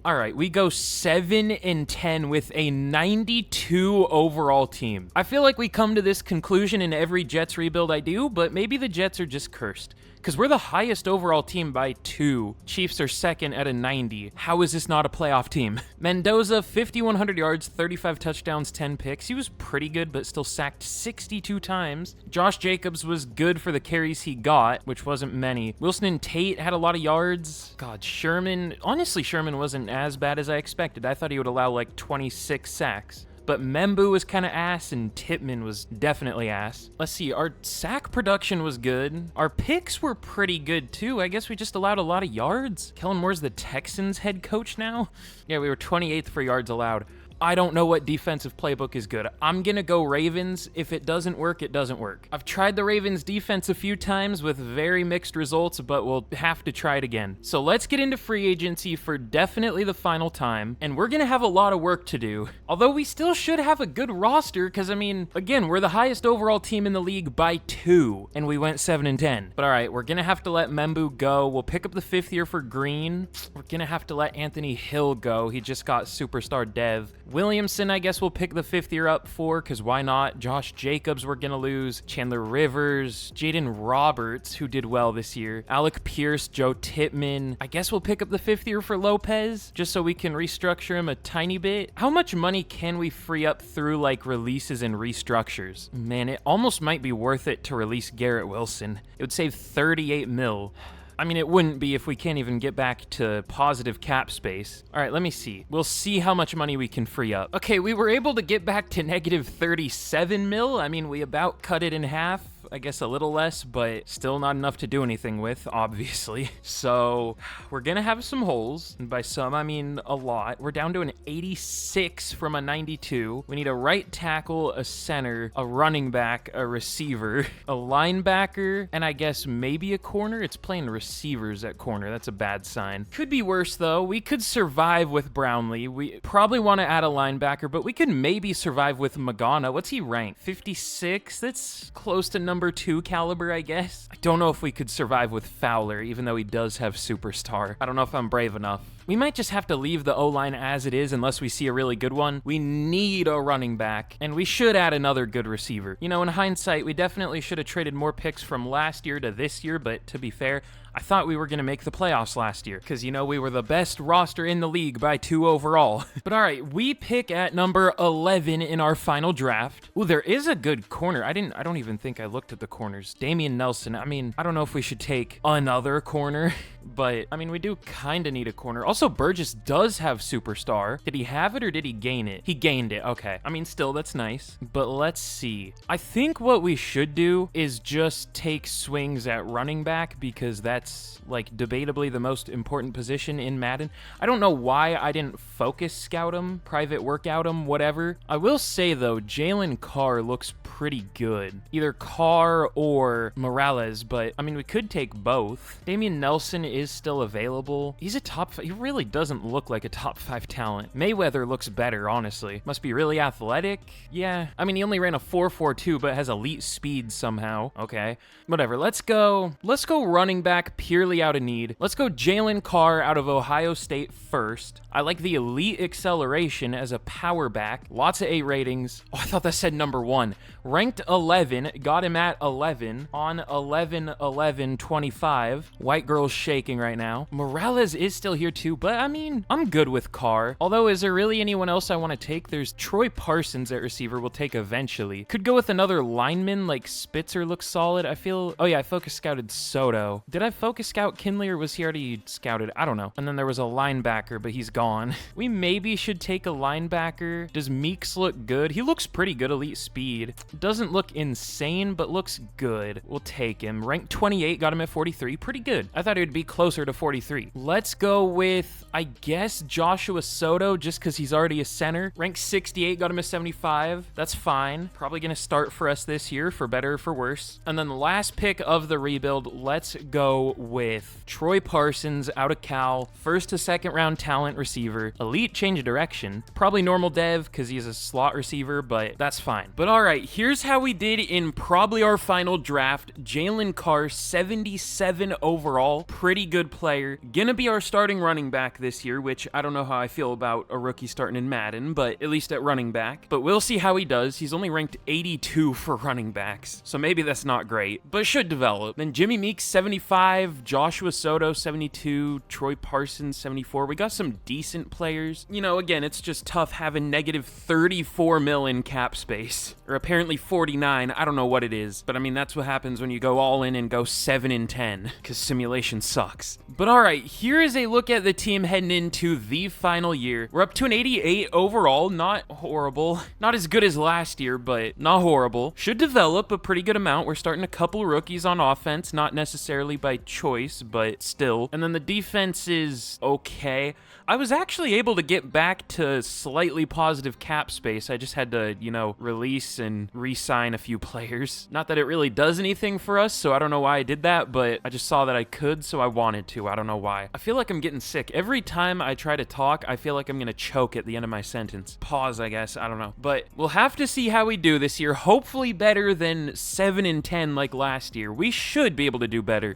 All right, we go 7-10 with a 92 overall team. I feel like we come to this conclusion in every Jets rebuild I do, but maybe the Jets are just cursed. Because we're the highest overall team by 2. Chiefs are second at a 90. How is this not a playoff team? Mendoza, 5,100 yards, 35 touchdowns, 10 picks. He was pretty good, but still sacked 62 times. Josh Jacobs was good for the carries he got, which wasn't many. Wilson and Tate had a lot of yards. God, Sherman. Honestly, Sherman wasn't as bad as I expected. I thought he would allow like 26 sacks. But Membu was kind of ass, and Tippmann was definitely ass. Let's see, our sack production was good. Our picks were pretty good, too. I guess we just allowed a lot of yards. Kellen Moore's the Texans head coach now? Yeah, we were 28th for yards allowed. I don't know what defensive playbook is good. I'm gonna go Ravens. If it doesn't work, it doesn't work. I've tried the Ravens defense a few times with very mixed results, but we'll have to try it again. So let's get into free agency for definitely the final time, and we're gonna have a lot of work to do. Although we still should have a good roster, because I mean, again, we're the highest overall team in the league by 2, and we went 7-10. But all right, we're gonna have to let Membu go. We'll pick up the 5th year for Green. We're gonna have to let Anthony Hill go. He just got superstar dev. Williamson, I guess we'll pick the 5th year up for, because why not? Josh Jacobs we're gonna lose. Chandler Rivers, Jaden Roberts, who did well this year. Alec Pierce, Joe Tippmann. I guess we'll pick up the 5th year for Lopez, just so we can restructure him a tiny bit. How much money can we free up through like releases and restructures? Man, it almost might be worth it to release Garrett Wilson. It would save 38 mil. I mean, it wouldn't be if we can't even get back to positive cap space. All right, let me see. We'll see how much money we can free up. Okay, we were able to get back to negative 37 mil. I mean, we about cut it in half. I guess a little less, but still not enough to do anything with, obviously. So we're gonna have some holes, and by some I mean a lot. We're down to an 86 from a 92. We need a right tackle, a center, a running back, a receiver, a linebacker, and I guess maybe a corner. It's playing receivers at corner. That's a bad sign. Could be worse though. We could survive with Brownlee. We probably want to add a linebacker, but we could maybe survive with Magana. What's he ranked? 56? That's close to number 2 caliber, I guess. I don't know if we could survive with Fowler, even though he does have superstar. I don't know if I'm brave enough. We might just have to leave the O-line as it is unless we see a really good one. We need a running back, and we should add another good receiver. You know, in hindsight, we definitely should have traded more picks from last year to this year, but to be fair, I thought we were going to make the playoffs last year because, you know, we were the best roster in the league by 2 overall. But all right, we pick at number 11 in our final draft. Ooh, there is a good corner. I don't even think I looked at the corners. Damian Nelson. I mean, I don't know if we should take another corner, but I mean, we do kind of need a corner. Also, Burgess does have superstar. Did he have it or did he gain it? He gained it. Okay. I mean, still, that's nice. But let's see. I think what we should do is just take swings at running back because that's like debatably the most important position in Madden. I don't know why I didn't focus scout him, private workout him, whatever. I will say though, Jalen Carr looks pretty good. Either Carr or Morales, but I mean, we could take both. Damian Nelson is still available. He's a top 5. He really doesn't look like a top 5 talent. Mayweather looks better, honestly. Must be really athletic. Yeah. I mean, he only ran a 4.42, but has elite speed somehow. Okay. Whatever. Let's go running back purely out of need. Let's go Jalen Carr out of Ohio State first. I like the elite acceleration as a power back. Lots of A ratings. Oh, I thought that said number 1. Ranked 11. Got him at 11 on 11/11/25. White girl's shaking right now. Morales is still here too, but I mean, I'm good with Carr. Although, is there really anyone else I want to take? There's Troy Parsons at receiver we'll take eventually. Could go with another lineman, like Spitzer looks solid. I feel, oh yeah, I focus scouted Soto. Did I focus scout Kinley or was he already scouted? I don't know. And then there was a linebacker, but he's gone. We maybe should take a linebacker. Does Meeks look good? He looks pretty good, elite speed. Doesn't look insane, but looks good. We'll take him. Ranked 28, got him at 43. Pretty good. I thought it would be closer to 43. Let's go with, I guess, Joshua Soto, just because he's already a center. Ranked 68, got him at 75. That's fine. Probably going to start for us this year, for better or for worse. And then the last pick of the rebuild, let's go with Troy Parsons out of Cal. First to second round talent receiver. Elite change of direction. Probably normal dev because he's a slot receiver, but that's fine. But all right, here's how we did in probably our final draft. Jalen Carr, 77 overall. Pretty good player. Gonna be our starting running back this year, which I don't know how I feel about a rookie starting in Madden, but at least at running back. But we'll see how he does. He's only ranked 82 for running backs, so maybe that's not great, but should develop. Then Jimmy Meeks, 75. Joshua Soto, 72. Troy Parsons, 74. We got some decent players. You know, again, it's just tough having negative 34 mil in cap space. or apparently 49. I don't know what it is, but I mean, that's what happens when you go all in and go 7-10, because simulation sucks. But all right, here is a look at the team heading into the final year. We're up to an 88 overall, not horrible. Not as good as last year, but not horrible. Should develop a pretty good amount. We're starting a couple rookies on offense, not necessarily by choice, but still. And then the defense is okay. I was actually able to get back to slightly positive cap space. I just had to, release and re-sign a few players. Not that it really does anything for us, so I don't know why I did that, but I just saw that I could, so I wanted to. I don't know why. I feel like I'm getting sick. Every time I try to talk, I feel like I'm gonna choke at the end of my sentence. Pause, I guess. I don't know. But we'll have to see how we do this year. Hopefully better than 7-10 like last year. We should be able to do better.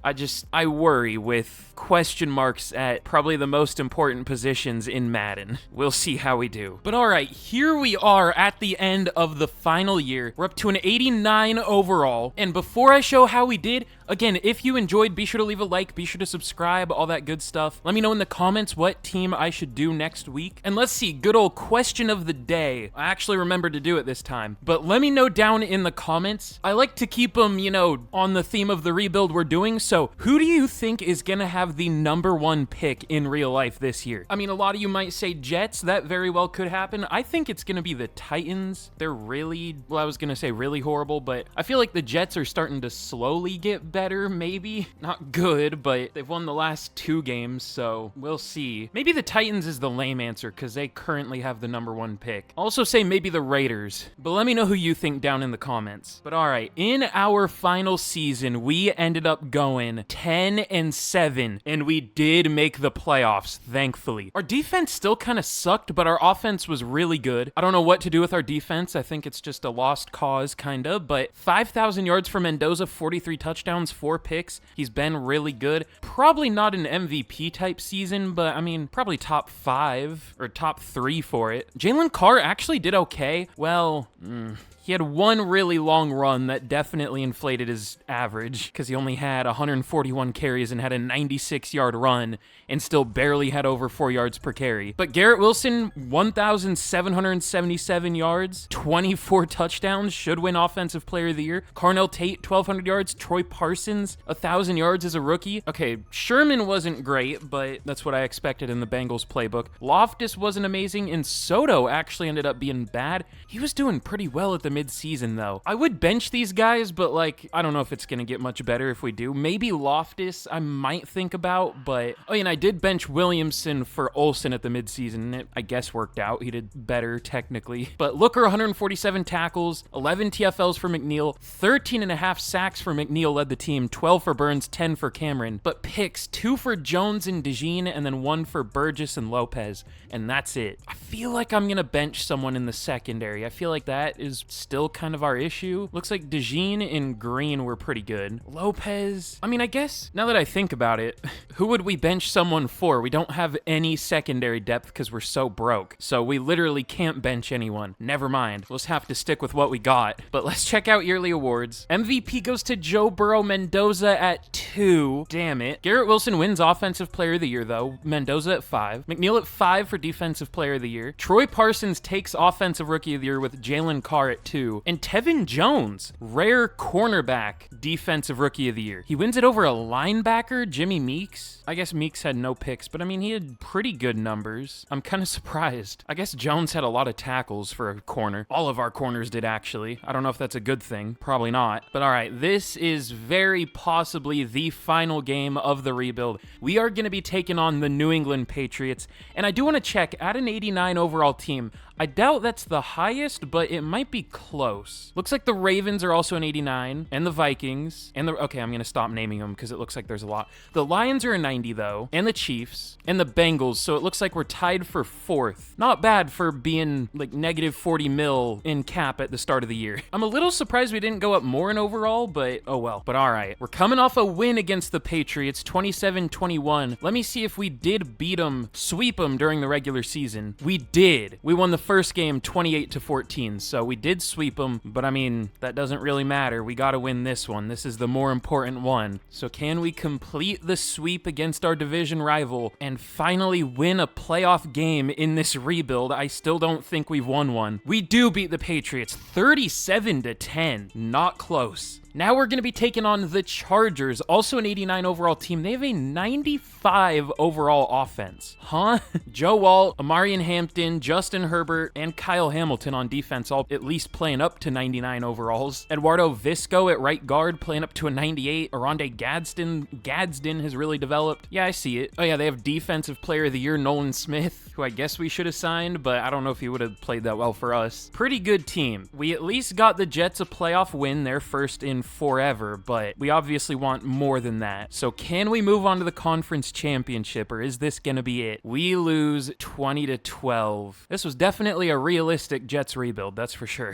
I worry with question marks at probably the most important positions in Madden. We'll see how we do. But all right, here we are at the end of the final year. We're up to an 89 overall. And before I show how we did, again, if you enjoyed, be sure to leave a like, be sure to subscribe, all that good stuff. Let me know in the comments what team I should do next week. And let's see, good old question of the day. I actually remembered to do it this time. But let me know down in the comments. I like to keep them, on the theme of the rebuild we're doing. So who do you think is going to have the #1 pick in real life this year? I mean, a lot of you might say Jets. That very well could happen. I think it's going to be the Titans. They're really, well, I was going to say really horrible, but I feel like the Jets are starting to slowly get better, maybe. Not good, but they've won the last 2 games, so we'll see. Maybe the Titans is the lame answer, because they currently have the #1 pick. I'll also say maybe the Raiders, but let me know who you think down in the comments. But all right, in our final season, we ended up going 10-7, and we did make the playoffs, thankfully. Our defense still kind of sucked, but our offense was really good. I don't know what to do with our defense. I think it's just a lost cause, kind of, but 5,000 yards for Mendoza, 43 touchdowns, 4 picks. He's been really good. Probably not an MVP type season, but I mean, probably top 5 or top 3 for it. Jalen Carr actually did okay. Well, he had one really long run that definitely inflated his average because he only had 141 carries and had a 96-yard run and still barely had over 4 yards per carry. But Garrett Wilson, 1,777 yards, 24 touchdowns, should win Offensive Player of the Year. Carnell Tate, 1,200 yards. Troy Parsons, 1,000 yards as a rookie. Okay, Sherman wasn't great, but that's what I expected in the Bengals playbook. Loftus wasn't amazing, and Soto actually ended up being bad. He was doing pretty well at the mid-season, though. I would bench these guys, but, I don't know if it's going to get much better if we do. Maybe Loftus I might think about, but... Oh, and I did bench Williamson for Olsen at the mid-season. It, I guess, worked out. He did better, technically. But Looker, 147 tackles, 11 TFLs for McNeil, 13.5 sacks for McNeil led the team, 12 for Burns, 10 for Cameron. But picks, 2 for Jones and DeJean, and then 1 for Burgess and Lopez. And that's it. I feel like I'm going to bench someone in the secondary. I feel like that is still kind of our issue. Looks like DeJean and Green were pretty good. Lopez, I mean, I guess, now that I think about it, who would we bench someone for? We don't have any secondary depth because we're so broke. So we literally can't bench anyone. Never mind. We'll just have to stick with what we got. But let's check out yearly awards. MVP goes to Joe Burrow, Mendoza at 2. Damn it. Garrett Wilson wins Offensive Player of the Year, though. Mendoza at 5. McNeil at 5 for Defensive Player of the Year. Troy Parsons takes Offensive Rookie of the Year with Jalen Carr at 2. And Tevin Jones, rare cornerback, Defensive Rookie of the Year. He wins it over a linebacker, Jimmy Meeks. I guess Meeks had no picks, but I mean, he had pretty good numbers. I'm kind of surprised. I guess Jones had a lot of tackles for a corner. All of our corners did, actually. I don't know if that's a good thing. Probably not. But all right, this is very possibly the final game of the rebuild. We are going to be taking on the New England Patriots, and I do want to check, at an 89 overall team, I doubt that's the highest, but it might be close. Looks like the Ravens are also an 89, and the Vikings, and okay, I'm going to stop naming them because it looks like there's a lot. The Lions are a 90, though, and the Chiefs, and the Bengals, so it looks like we're tied for 4th. Not bad for being, negative 40 mil in cap at the start of the year. I'm a little surprised we didn't go up more in overall, but oh well. But all right, we're coming off a win against the Patriots, 27-21. Let me see if we did beat them, sweep them during the regular season. We did. We won the first game 28-14, so we did sweep them, but I mean, that doesn't really matter. We gotta win this one. This is the more important one. So can we complete the sweep against our division rival and finally win a playoff game in this rebuild? I still don't think we've won one. We do beat the Patriots 37-10. Not close. Now we're going to be taking on the Chargers, also an 89 overall team. They have a 95 overall offense. Huh? Joe Walt, Amarian Hampton, Justin Herbert, and Kyle Hamilton on defense, all at least playing up to 99 overalls. Eduardo Visco at right guard playing up to a 98. Oronde Gadsden has really developed. Yeah, I see it. Oh yeah, they have Defensive Player of the Year Nolan Smith, who I guess we should have signed, but I don't know if he would have played that well for us. Pretty good team. We at least got the Jets a playoff win, their first in forever, but we obviously want more than that. So can we move on to the conference championship, or is this gonna be it? We lose 20-12. This was definitely a realistic Jets rebuild, that's for sure.